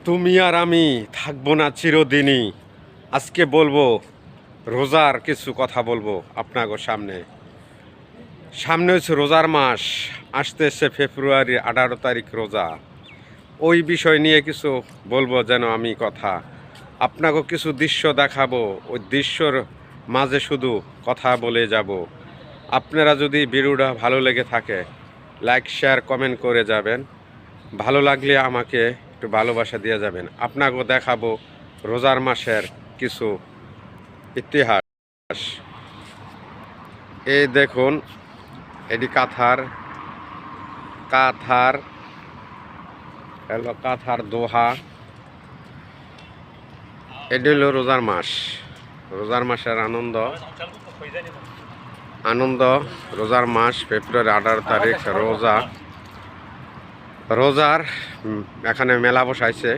তুমি আর আমি থাকবো না চিরদিনই। আজকে বলবো রোজার কিছু কথা বলবো আপনাদের সামনে। সামনে হচ্ছে রোজার মাস, আসতেছে ফেব্রুয়ারি 18 তারিখ রোজা। ওই বিষয় নিয়ে কিছু বলবো যেন আমি কথা আপনাকে কিছু দৃশ্য দেখাবো। ওই দৃশ্যর মাঝে শুধু কথা বলে যাব। আপনারা যদি ভিডিওটা ভালো লেগে থাকে লাইক শেয়ার কমেন্ট করে যাবেন। ভালো লাগলে আমাকে একটু ভালোবাসা দিয়ে যাবেন। আপনাকেও দেখাবো রোজার মাসের কিছু ইতিহাস। এই দেখুন, এটি কাঁথার দোহা। এটি হলো রোজার মাস। রোজার মাসের আনন্দ রোজার মাস ফেব্রুয়ারি 18 তারিখ রোজার এখানে মেলা বসাইছে।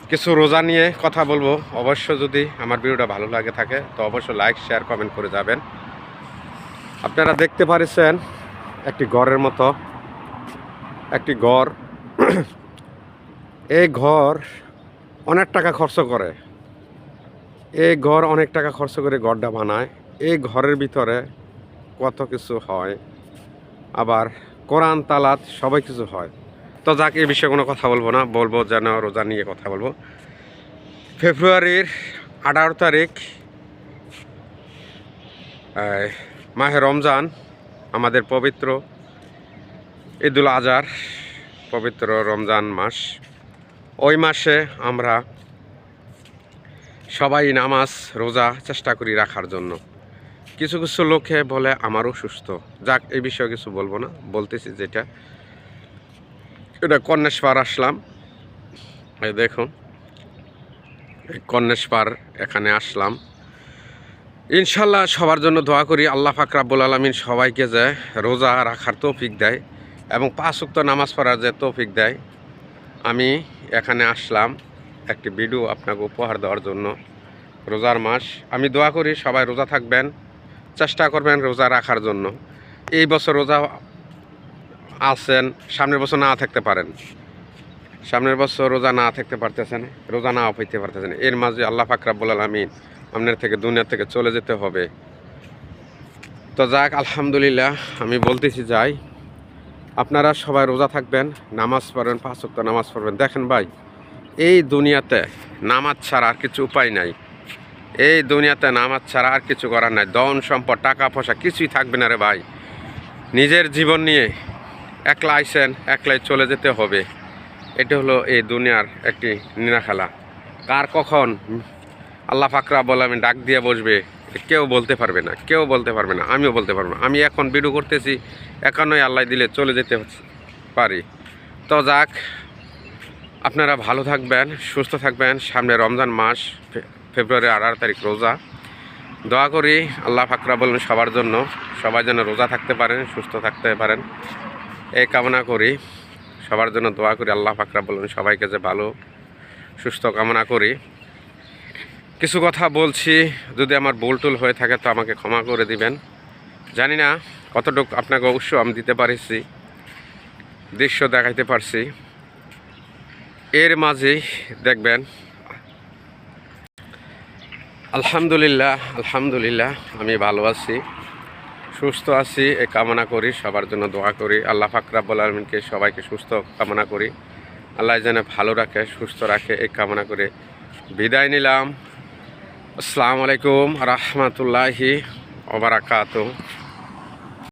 কিছু রোজা নিয়ে কথা বলবো। অবশ্য যদি আমার ভিডিওটা ভালো লাগে থাকে তো অবশ্যই লাইক শেয়ার কমেন্ট করে যাবেন। আপনারা দেখতে পাচ্ছেন একটি ঘরের মতো একটি ঘর। এই ঘর অনেক টাকা খরচ করে। এই ঘর অনেক টাকা খরচ করে ঘরটা বানায়। এই ঘরের ভিতরে কত কিছু হয়, আবার কোরআন তালাত সবাই কিছু হয়। তো যাক, এই বিষয়ে কোনো কথা বলবো না, বলবো যেন রোজা নিয়ে কথা বলবো। ফেব্রুয়ারির 18 তারিখ মাহে রমজান, আমাদের পবিত্র ঈদুল আজহার পবিত্র রমজান মাস। ওই মাসে আমরা সবাই নামাজ রোজা চেষ্টা করি রাখার জন্য। কিছু কিছু লোকে বলে আমারও সুস্থ। যাক, এই বিষয়ে কিছু বলবো না, বলতেছি যেটা এটা কর্ণেশ্বর আসলাম। এই দেখুন, এই কর্ণেশ্বর এখানে আসলাম। ইনশাল্লাহ সবার জন্য দোয়া করি আল্লাহ পাক রব্বুল আলামিন সবাইকে যে রোজা রাখার তৌফিক দেয় এবং 5 ওয়াক্ত নামাজ পড়ার যে তৌফিক দেয়। আমি এখানে আসলাম একটি ভিডিও আপনাকে উপহার দেওয়ার জন্য। রোজার মাস, আমি দোয়া করি সবাই রোজা থাকবেন, চেষ্টা করবেন রোজা রাখার জন্য। এই বছর রোজা আছেন, সামনের বছর না থাকতে পারেন, সামনের বছর রোজা না থাকতে পারতেছেন, রোজা না হইতে পারতেছেন। এর মাঝে আল্লাহ পাক রব্বুল আলামিন আপনার থেকে দুনিয়া থেকে চলে যেতে হবে। তো যাক, আলহামদুলিল্লাহ আমি বলতেছি যাই, আপনারা সবাই রোজা থাকবেন, নামাজ পড়বেন, 5 ওয়াক্ত নামাজ পড়বেন। দেখেন ভাই, এই দুনিয়াতে নামাজ ছাড়া আর কিছু উপায় নাই। এই দুনিয়াতে নামাজ ছাড়া আর কিছু করার নাই। ধন সম্পদ টাকা পয়সা কিছুই থাকবে না রে ভাই। নিজের জীবন নিয়ে একলা আইসেন, একলাই চলে যেতে হবে। এটা হলো এই দুনিয়ার একটি নীলা খেলা। কার কখন আল্লাহ পাক রব্বুল আলামিন ডাক দিয়ে বসবে কেউ বলতে পারবে না, কেউ বলতে পারবে না, আমিও বলতে পারবো না। আমি এখন ভিডিও করতেছি, এখনই আল্লাহ দিলে চলে যেতে পারি। তো যাক, আপনারা ভালো থাকবেন, সুস্থ থাকবেন। সামনে রমজান মাস, ফেব্রুয়ারি 18 তারিখ রোজা। দোয়া করি আল্লাহ পাক রব্বুল আলামিন সবার জন্য, সবাই যেন রোজা থাকতে পারেন, সুস্থ থাকতে পারেন, এই কামনা করি। সবার জন্য দোয়া করি আল্লাহ পাক রব্বুল আলামিন সবাইকে যে ভালো সুস্থ কামনা করি। কিছু কথা বলছি, যদি আমার ভুল টুল হয়ে থাকে তো আমাকে ক্ষমা করে দিবেন। জানি না কতটুকু আপনাকে অবশ্য আমি দিতে পারছি, দৃশ্য দেখাইতে পারছি। এর মাঝেই দেখবেন আলহামদুলিল্লাহ, আলহামদুলিল্লাহ আমি ভালো আছি, সুস্থ আছি, এ কামনা করি। সবার জন্য দোয়া করি আল্লাহ পাক রব্বুল আলামিনকে সবাইকে সুস্থ কামনা করি। আল্লাহ যেন ভালো রাখে, সুস্থ রাখে, এই কামনা করে বিদায় নিলাম। আসসালামু আলাইকুম রাহমাতুল্লাহি ওয়া বারাকাতুহু।